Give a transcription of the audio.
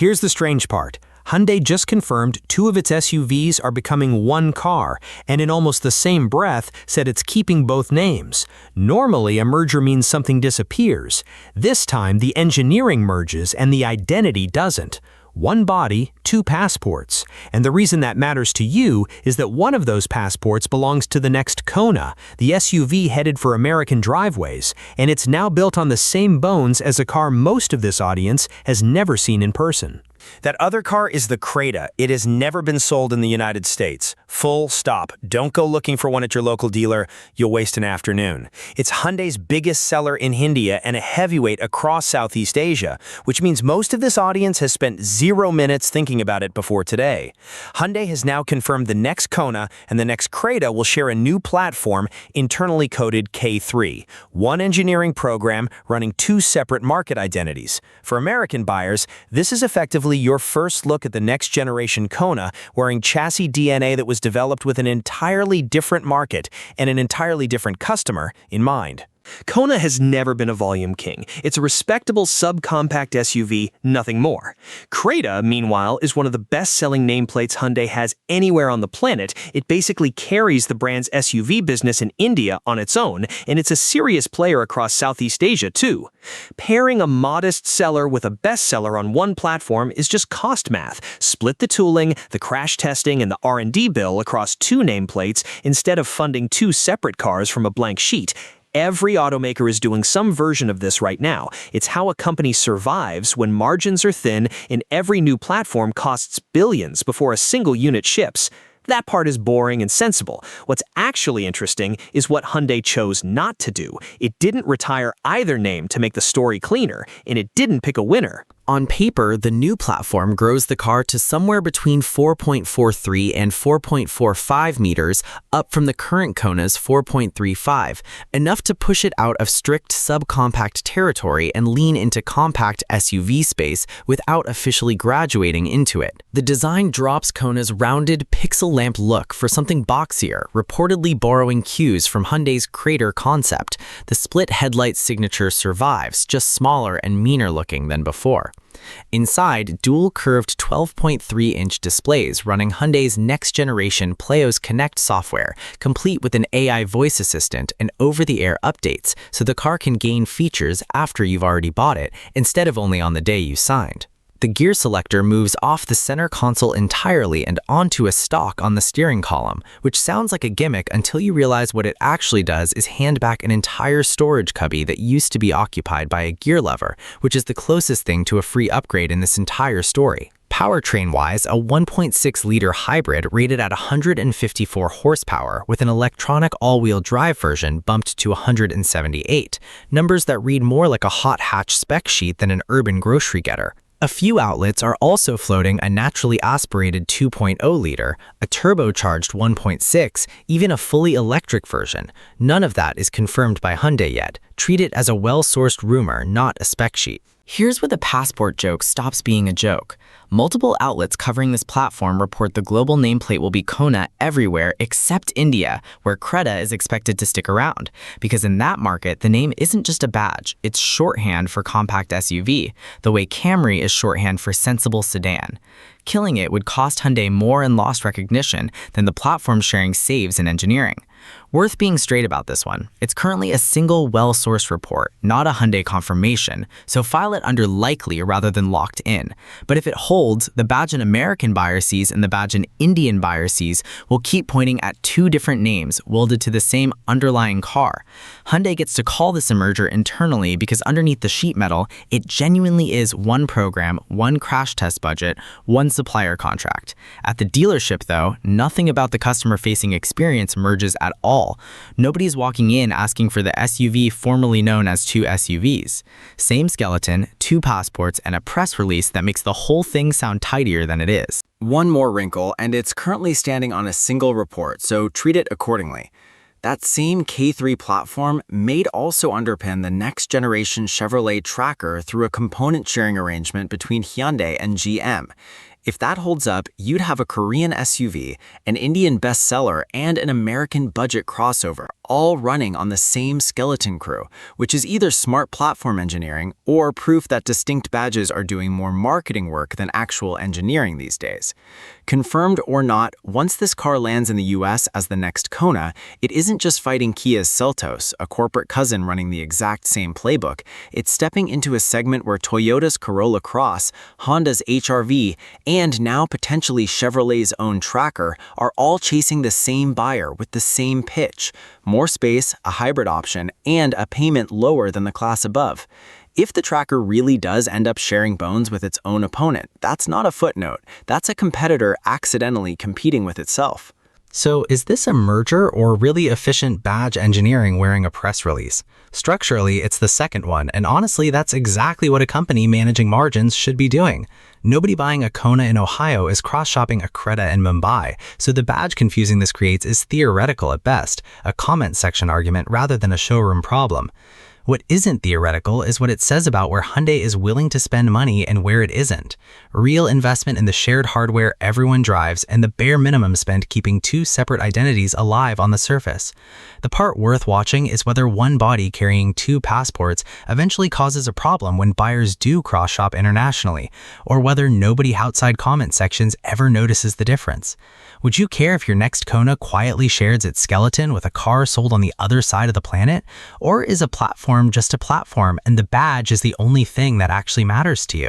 Here's the strange part. Hyundai just confirmed two of its SUVs are becoming one car, and in almost the same breath said it's keeping both names. Normally, a merger means something disappears. This time, the engineering merges and the identity doesn't. One body, two passports. And the reason that matters to you is that one of those passports belongs to the next Kona, the SUV headed for American driveways, and it's now built on the same bones as a car most of this audience has never seen in person. That other car is the Creta. It has never been sold in the United States. Full stop. Don't go looking for one at your local dealer. You'll waste an afternoon. It's Hyundai's biggest seller in India and a heavyweight across Southeast Asia, which means most of this audience has spent 0 minutes thinking about it before today. Hyundai has now confirmed the next Kona and the next Creta will share a new platform, internally coded K3, one engineering program running two separate market identities. For American buyers, this is effectively your first look at the next generation Kona, wearing chassis DNA that was developed with an entirely different market and an entirely different customer in mind. Kona has never been a volume king. It's a respectable subcompact SUV, nothing more. Creta, meanwhile, is one of the best-selling nameplates Hyundai has anywhere on the planet. It basically carries the brand's SUV business in India on its own, and it's a serious player across Southeast Asia, too. Pairing a modest seller with a bestseller on one platform is just cost math. Split the tooling, the crash testing, and the R&D bill across two nameplates instead of funding two separate cars from a blank sheet. Every automaker is doing some version of this right now. It's how a company survives when margins are thin and every new platform costs billions before a single unit ships. That part is boring and sensible. What's actually interesting is what Hyundai chose not to do. It didn't retire either name to make the story cleaner, and it didn't pick a winner. On paper, the new platform grows the car to somewhere between 4.43 and 4.45 meters, up from the current Kona's 4.35, enough to push it out of strict subcompact territory and lean into compact SUV space without officially graduating into it. The design drops Kona's rounded pixel lamp look for something boxier, reportedly borrowing cues from Hyundai's Creta concept. The split headlight signature survives, just smaller and meaner looking than before. Inside, dual curved 12.3-inch displays running Hyundai's next-generation Pleos Connect software, complete with an AI voice assistant and over-the-air updates, so the car can gain features after you've already bought it, instead of only on the day you signed. The gear selector moves off the center console entirely and onto a stalk on the steering column, which sounds like a gimmick until you realize what it actually does is hand back an entire storage cubby that used to be occupied by a gear lever, which is the closest thing to a free upgrade in this entire story. Powertrain-wise, a 1.6-liter hybrid rated at 154 horsepower with an electronic all-wheel drive version bumped to 178, numbers that read more like a hot hatch spec sheet than an urban grocery getter. A few outlets are also floating a naturally aspirated 2.0-liter, a turbocharged 1.6, even a fully electric version. None of that is confirmed by Hyundai yet. Treat it as a well-sourced rumor, not a spec sheet. Here's where the passport joke stops being a joke. Multiple outlets covering this platform report the global nameplate will be Kona everywhere except India, where Creta is expected to stick around. Because in that market, the name isn't just a badge, it's shorthand for compact SUV, the way Camry is shorthand for sensible sedan. Killing it would cost Hyundai more in lost recognition than the platform sharing saves in engineering. Worth being straight about this one. It's currently a single well-sourced report, not a Hyundai confirmation, so file it under likely rather than locked in. But if it holds, the badge an American buyer sees and the badge an Indian buyer sees will keep pointing at two different names welded to the same underlying car. Hyundai gets to call this a merger internally because underneath the sheet metal, it genuinely is one program, one crash test budget, one supplier contract. At the dealership, though, nothing about the customer-facing experience merges at all. Nobody's walking in asking for the SUV formerly known as two SUVs. Same skeleton, two passports, and a press release that makes the whole thing sound tidier than it is. One more wrinkle, and it's currently standing on a single report, so treat it accordingly. That same K3 platform may also underpin the next-generation Chevrolet Tracker through a component-sharing arrangement between Hyundai and GM. If that holds up, you'd have a Korean SUV, an Indian bestseller, and an American budget crossover, all running on the same skeleton crew, which is either smart platform engineering or proof that distinct badges are doing more marketing work than actual engineering these days. Confirmed or not, once this car lands in the US as the next Kona, it isn't just fighting Kia's Seltos, a corporate cousin running the exact same playbook. It's stepping into a segment where Toyota's Corolla Cross, Honda's HR-V, and now potentially Chevrolet's own Tracker are all chasing the same buyer with the same pitch: more space, a hybrid option, and a payment lower than the class above. If the Tracker really does end up sharing bones with its own opponent, that's not a footnote. That's a competitor accidentally competing with itself. So is this a merger or really efficient badge engineering wearing a press release? Structurally, it's the second one, and honestly, that's exactly what a company managing margins should be doing. Nobody buying a Kona in Ohio is cross-shopping a Creta in Mumbai, so the badge confusing this creates is theoretical at best, a comment section argument rather than a showroom problem. What isn't theoretical is what it says about where Hyundai is willing to spend money and where it isn't. Real investment in the shared hardware everyone drives and the bare minimum spent keeping two separate identities alive on the surface. The part worth watching is whether one body carrying two passports eventually causes a problem when buyers do cross-shop internationally, or whether nobody outside comment sections ever notices the difference. Would you care if your next Kona quietly shares its skeleton with a car sold on the other side of the planet? Or is a platform just a platform and the badge is the only thing that actually matters to you?